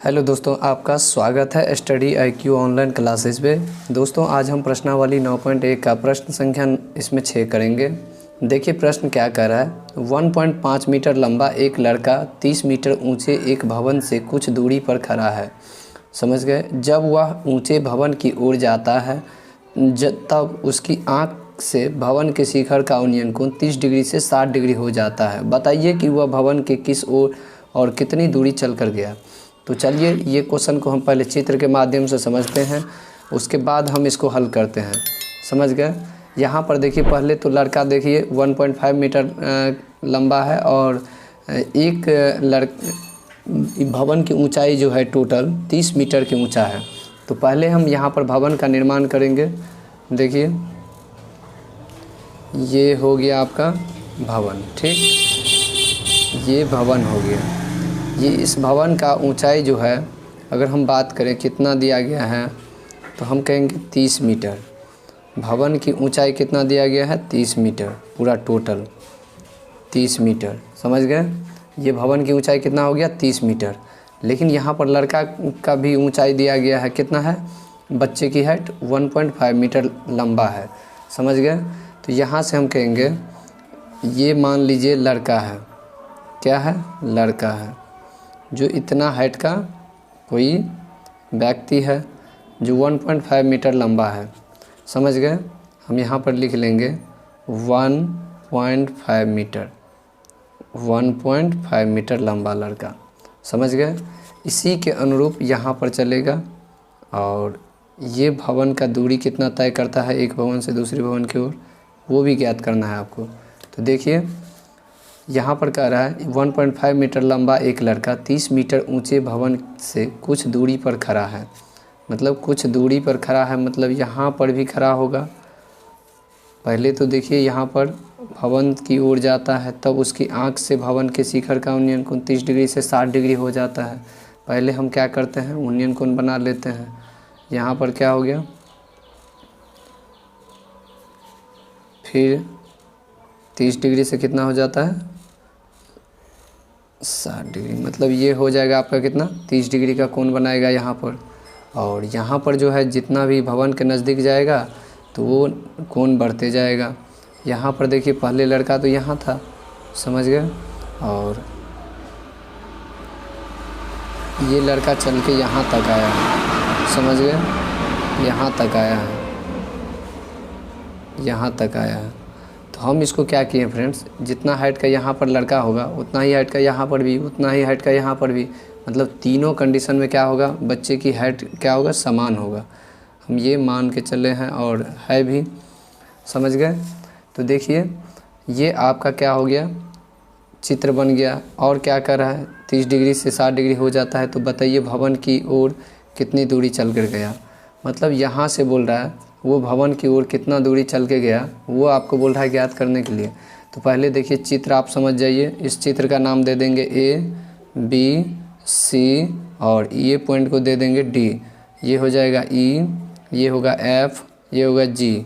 Hello दोस्तों, आपका स्वागत है स्टडी IQ ऑनलाइन क्लासेस पे। दोस्तों, आज हम प्रश्नावली 9.1 का प्रश्न संख्या इसमें 6 करेंगे। देखिए प्रश्न क्या कह रहा है। 1.5 मीटर लंबा एक लड़का 30 मीटर ऊंचे एक भवन से कुछ दूरी पर खड़ा है। समझ गए। जब वह ऊंचे भवन की ओर जाता है तब उसकी आँख से भवन के शिखर का अवनयन कोण 30 डिग्री से 60 डिग्री हो जाता है। बताइए कि वह भवन के किस ओर और कितनी दूरी चल कर गया। तो चलिए ये क्वेश्चन को हम पहले चित्र के माध्यम से समझते हैं, उसके बाद हम इसको हल करते हैं। समझ गए। यहाँ पर देखिए पहले तो लड़का देखिए 1.5 मीटर लंबा है और भवन की ऊंचाई जो है टोटल 30 मीटर की ऊंचा है। तो पहले हम यहाँ पर भवन का निर्माण करेंगे। देखिए ये हो गया आपका भवन, ठीक, ये भवन हो गया। ये इस भवन का ऊंचाई जो है अगर हम बात करें कितना दिया गया है तो हम कहेंगे 30 मीटर। भवन की ऊंचाई कितना दिया गया है 30 मीटर, पूरा टोटल 30 मीटर। समझ गए। ये भवन की ऊंचाई कितना हो गया 30 मीटर। लेकिन यहाँ पर लड़का का भी ऊंचाई दिया गया है, कितना है, बच्चे की हाइट 1.5 मीटर लंबा है। समझ गए। तो यहाँ से हम कहेंगे ये मान लीजिए लड़का है, क्या है, लड़का है, जो इतना हाइट का कोई व्यक्ति है जो 1.5 मीटर लंबा है। समझ गए। हम यहाँ पर लिख लेंगे 1.5 मीटर, 1.5 मीटर लंबा लड़का। समझ गए। इसी के अनुरूप यहाँ पर चलेगा और ये भवन का दूरी कितना तय करता है एक भवन से दूसरे भवन की ओर, वो भी ज्ञात करना है आपको। तो देखिए यहाँ पर कह रहा है 1.5 मीटर लंबा एक लड़का 30 मीटर ऊंचे भवन से कुछ दूरी पर खड़ा है। मतलब कुछ दूरी पर खड़ा है, मतलब यहाँ पर भी खड़ा होगा। पहले तो देखिए यहाँ पर भवन की ओर जाता है तब उसकी आँख से भवन के शिखर का उन्नयन कोण 30 डिग्री से 60 डिग्री हो जाता है। पहले हम क्या करते हैं, उन्नयन कोण बना लेते हैं। यहाँ पर क्या हो गया, फिर 30 डिग्री से कितना हो जाता है 60 डिग्री, मतलब ये हो जाएगा आपका कितना 30 डिग्री का कोण बनाएगा यहाँ पर। और यहाँ पर जो है जितना भी भवन के नज़दीक जाएगा तो वो कोण बढ़ते जाएगा। यहाँ पर देखिए पहले लड़का तो यहाँ था, समझ गए, और ये लड़का चल के यहाँ तक आया है। समझ गए। यहाँ तक आया है, यहाँ तक आया है। तो हम इसको क्या किए फ्रेंड्स, जितना हाइट का यहाँ पर लड़का होगा उतना ही हाइट का यहाँ पर भी, उतना ही हाइट का यहाँ पर भी, मतलब तीनों कंडीशन में क्या होगा, बच्चे की हाइट क्या होगा, समान होगा। हम ये मान के चले हैं और है भी। समझ गए। तो देखिए ये आपका क्या हो गया, चित्र बन गया। और क्या कर रहा है, 30 डिग्री से 60 डिग्री हो जाता है। तो बताइए भवन की ओर कितनी दूरी चल कर गया। मतलब यहाँ से बोल रहा है वो भवन की ओर कितना दूरी चल के गया, वो आपको बोल रहा है ज्ञात करने के लिए। तो पहले देखिए चित्र आप समझ जाइए। इस चित्र का नाम दे देंगे ABC और ये पॉइंट को दे देंगे D। ये हो जाएगा E, ये होगा F, ये होगा G।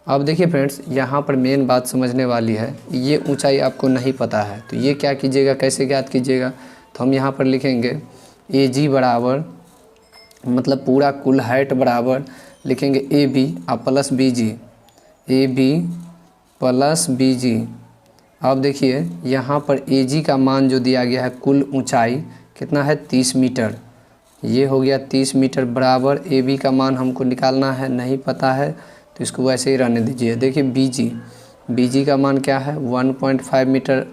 अब देखिए फ्रेंड्स यहाँ पर मेन बात समझने वाली है। ये ऊंचाई आपको नहीं पता है तो ये क्या कीजिएगा, कैसे ज्ञात कीजिएगा। तो हम यहाँ पर लिखेंगे AG बराबर, मतलब पूरा कुल हाइट बराबर लिखेंगे AB plus BG, AB plus BG। अब देखिए यहाँ पर AG का मान जो दिया गया है, कुल ऊंचाई कितना है 30 मीटर, ये हो गया 30 मीटर बराबर AB का मान हमको निकालना है, नहीं पता है तो इसको वैसे ही रहने दीजिए। देखिए BG का मान क्या है 1.5 मीटर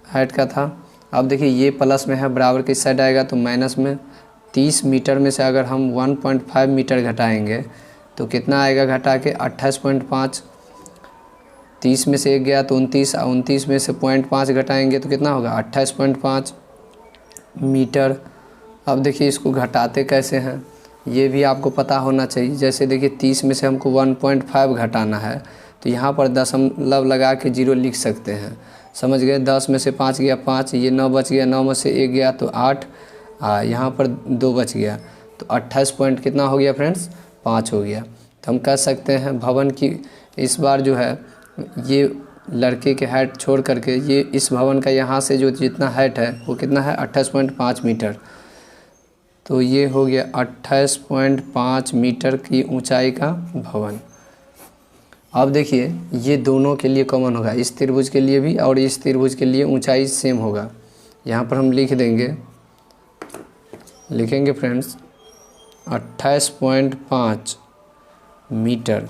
हाइट का था। अब देखिए ये प्लस में है, बराबर किस साइड आएगा तो माइनस में। 30 मीटर में से अगर हम 1.5 मीटर घटाएंगे तो कितना आएगा घटा के 28.5। 30 में से 1 गया तो 29, 29 में से 0.5 घटाएंगे तो कितना होगा 28.5 मीटर। अब देखिए इसको घटाते कैसे हैं ये भी आपको पता होना चाहिए। जैसे देखिए 30 में से हमको 1.5 घटाना है तो यहाँ पर दशमलव लगा के 0 लिख सकते हैं। समझ गए। 10 में से 5 गया 5, ये 9 बच गया, 9 में से 1 गया तो 8, यहाँ पर 2 बच गया तो 28 पॉइंट कितना हो गया फ्रेंड्स 5 हो गया। तो हम कह सकते हैं भवन की इस बार जो है ये लड़के के हाइट छोड़ करके ये इस भवन का यहाँ से जो जितना हाइट है वो कितना है 28.5 मीटर। तो ये हो गया 28.5 मीटर की ऊंचाई का भवन। अब देखिए ये दोनों के लिए कॉमन होगा, इस त्रिभुज के लिए भी और इस त्रिभुज के लिए ऊंचाई सेम होगा। यहाँ पर हम लिखेंगे फ्रेंड्स 28.5 मीटर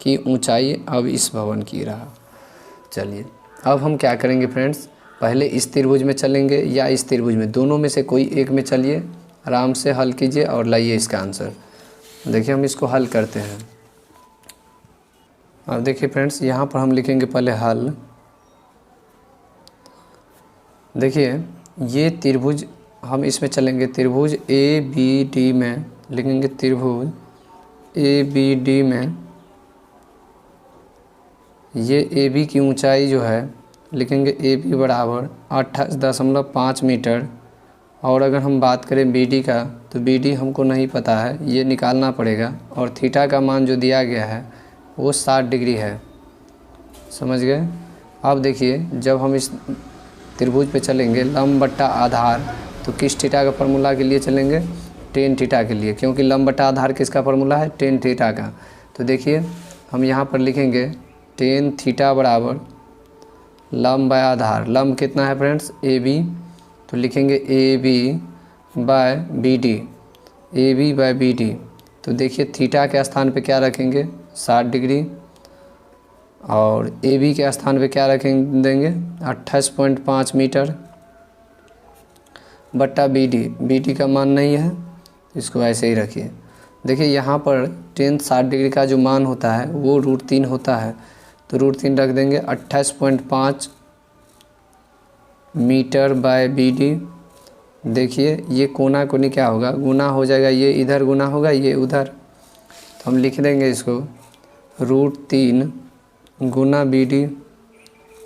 की ऊंचाई अब इस भवन की रहा। चलिए अब हम क्या करेंगे फ्रेंड्स, पहले इस त्रिभुज में चलेंगे या इस त्रिभुज में, दोनों में से कोई एक में चलिए, आराम से हल कीजिए और लाइए इसका आंसर। देखिए हम इसको हल करते हैं। अब देखिए फ्रेंड्स यहाँ पर हम लिखेंगे पहले हल। देखिए ये त्रिभुज, हम इसमें चलेंगे त्रिभुज ए बी डी में, लिखेंगे त्रिभुज ए बी डी में ये ए बी की ऊंचाई जो है लिखेंगे ए बी बराबर 28.5 मीटर। और अगर हम बात करें बी डी का तो बी डी हमको नहीं पता है, ये निकालना पड़ेगा। और थीटा का मान जो दिया गया है वो 60 डिग्री है, समझ गए। अब देखिए जब हम इस त्रिभुज पे चलेंगे लंब बट्टा आधार, तो किस थीटा का फार्मूला के लिए चलेंगे, टेन थीटा के लिए, क्योंकि लंब बट्टा आधार किसका फार्मूला है, टेन थीटा का। तो देखिए हम यहाँ पर लिखेंगे टेन थीटा बराबर लंब बाय आधार, लंब कितना है फ्रेंड्स ए बी, तो लिखेंगे A B by B D, A B by B D. तो देखिए थीटा के स्थान पे क्या रखेंगे 60 डिग्री, और ए बी के स्थान पे क्या देंगे 28.5 मीटर बट्टा बी डी का मान नहीं है, इसको ऐसे ही रखिए। देखिए यहाँ पर टेन 60 डिग्री का जो मान होता है वो √3 होता है, तो √3 रख देंगे। 28.5 मीटर बाय बी डी। देखिए ये कोना कोनी क्या होगा, गुना हो जाएगा, ये इधर गुना होगा ये उधर, तो हम लिख देंगे इसको √3 गुना बी डी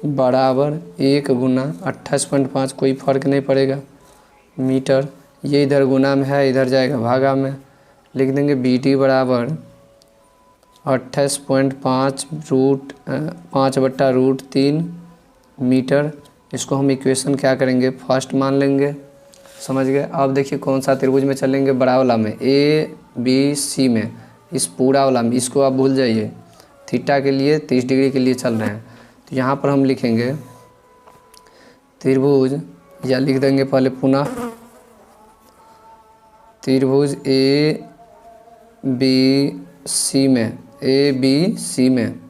बराबर 1 गुना 28.5, कोई फ़र्क नहीं पड़ेगा मीटर, ये इधर गुना में है इधर जाएगा भागा में, लिख देंगे बी डी बराबर 28.5 5 बट्टा √3 मीटर। इसको हम इक्वेशन क्या करेंगे फर्स्ट मान लेंगे, समझ गए। अब देखिए कौन सा त्रिभुज में चलेंगे, बड़ा वाला में ए बी सी में, इस पूरा वाला में, इसको आप भूल जाइए, थीटा के लिए 30 डिग्री के लिए चल रहे हैं। तो यहाँ पर हम लिखेंगे त्रिभुज, या लिख देंगे पहले पुनः त्रिभुज ए बी सी में, ए बी सी में।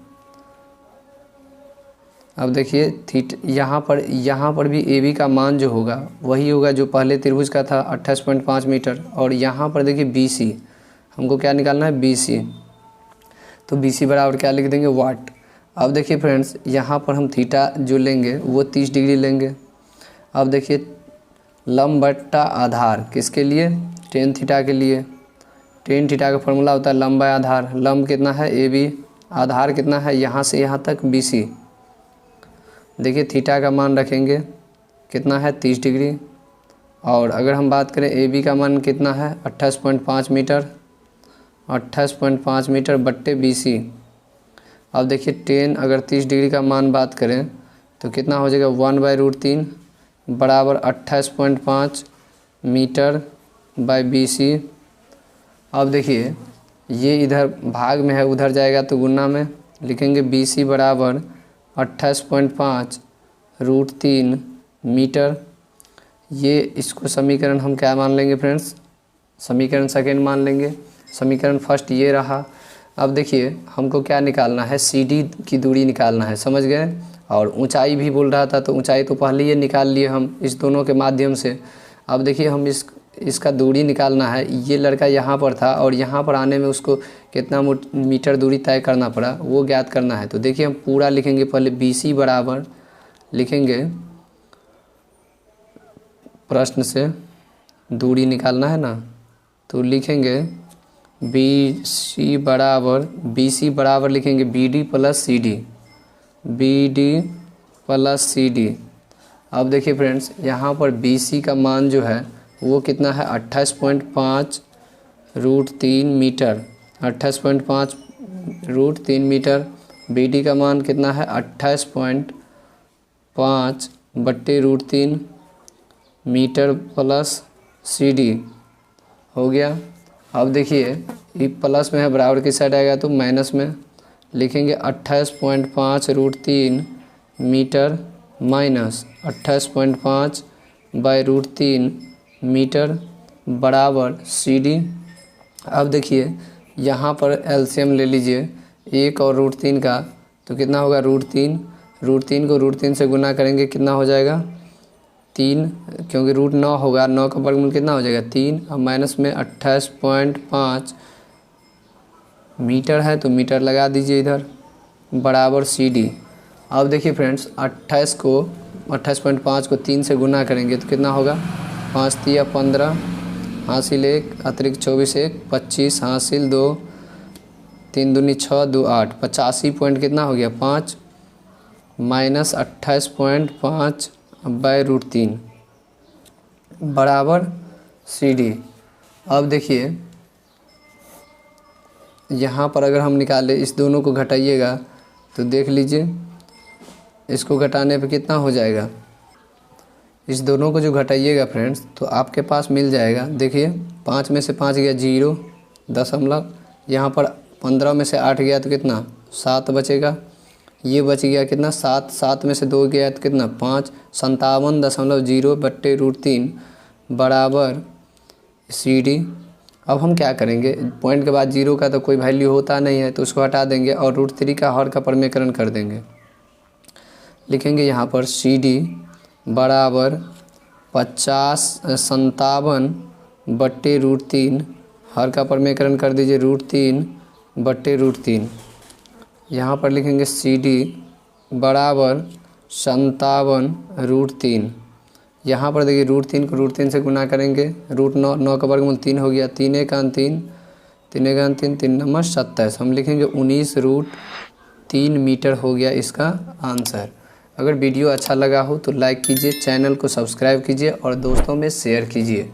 अब देखिए यहाँ पर भी ए बी का मान जो होगा वही होगा जो पहले त्रिभुज का था 28.5 मीटर। और यहाँ पर देखिए बी सी, हमको क्या निकालना है बी सी, तो बी सी बराबर क्या लिख देंगे वाट। अब देखिए फ्रेंड्स यहाँ पर हम थीटा जो लेंगे वो 30 डिग्री लेंगे। अब देखिए लंब बट्टा आधार किसके लिए, टेन थीटा के लिए। टेन थीटा का फॉर्मूला होता है लंब बाय आधार, लंब कितना है ए बी, आधार कितना है यहाँ से यहाँ तक बी सी। देखिए थीटा का मान रखेंगे कितना है 30 डिग्री, और अगर हम बात करें ए बी का मान कितना है 28.5 मीटर, 28.5 मीटर बट्टे बी सी। अब देखिए टेन अगर 30 डिग्री का मान बात करें तो कितना हो जाएगा 1/√3 बराबर 28.5 मीटर बाय बी सी। अब देखिए ये इधर भाग में है उधर जाएगा तो गुना में, लिखेंगे बी सी बराबर 28.5 √3 मीटर। ये इसको समीकरण हम क्या मान लेंगे फ्रेंड्स, समीकरण सेकेंड मान लेंगे, समीकरण फर्स्ट ये रहा। अब देखिए हमको क्या निकालना है, सी डी की दूरी निकालना है, समझ गए। और ऊंचाई भी बोल रहा था तो ऊंचाई तो पहले ही निकाल लिए हम इस दोनों के माध्यम से। अब देखिए हम इसका दूरी निकालना है, ये लड़का यहाँ पर था और यहाँ पर आने में उसको कितना मीटर दूरी तय करना पड़ा वो ज्ञात करना है। तो देखिए हम पूरा लिखेंगे, पहले बी सी बराबर लिखेंगे, प्रश्न से दूरी निकालना है ना, तो लिखेंगे बी सी बराबर लिखेंगे B D plus C D, B D plus C D. अब देखिए फ्रेंड्स यहाँ पर बी सी का मान जो है वो कितना है 28.5 √3 मीटर, 28.5 √3 मीटर। बी डी का मान कितना है 28.5 बट्टे √3 मीटर प्लस सी डी। हो गया। अब देखिए ये प्लस में है, बराबर की साइड आएगा तो माइनस में लिखेंगे 28.5 √3 मीटर माइनस 28.5 बाई √3 मीटर बराबर CD। अब देखिए यहाँ पर एलसीएम ले लीजिए 1 और √3 का, तो कितना होगा √3 को √3 से गुना करेंगे कितना हो जाएगा 3, क्योंकि √9 होगा, 9 का वर्गमूल कितना हो जाएगा 3। अब माइनस में 28.5 मीटर है तो मीटर लगा दीजिए इधर बराबर CD। अब देखिए फ्रेंड्स 28.5 को 3 से गुना करेंगे तो कितना होगा 5 तिया 15 हासिल 1 अतिरिक्त 24 1 25 हासिल 2 3 दूनी 6 2 8 85 पॉइंट कितना हो गया 5 माइनस 28.5 बाई √3 बराबर CD। अब देखिए यहाँ पर अगर हम निकालें इस दोनों को घटाइएगा तो देख लीजिए इसको घटाने पे कितना हो जाएगा, इस दोनों को जो घटाइएगा फ्रेंड्स तो आपके पास मिल जाएगा। देखिए 5 में से 5 गया 0 दशमलव, यहाँ पर 15 में से 8 गया तो कितना 7 बचेगा, ये बच गया कितना 7, 7 में से 2 गया तो कितना 5, 57.0/√3 बराबर CD। अब हम क्या करेंगे, पॉइंट के बाद 0 का तो कोई वैल्यू होता नहीं है तो उसको हटा देंगे और √3 का हर का परमेकरण कर देंगे। लिखेंगे यहाँ पर CD बराबर 57/√3 हर का परमेकरण कर दीजिए √3/√3। यहाँ पर लिखेंगे CD बराबर 57/√3। यहाँ पर देखिए √3 को √3 से गुना करेंगे, √9 9 का वर्गमूल 3 हो गया, 3 1 3 3 1 3 3 नंबर 27। हम लिखेंगे 19√3 मीटर हो गया इसका आंसर। अगर वीडियो अच्छा लगा हो तो लाइक कीजिए, चैनल को सब्सक्राइब कीजिए और दोस्तों में शेयर कीजिए।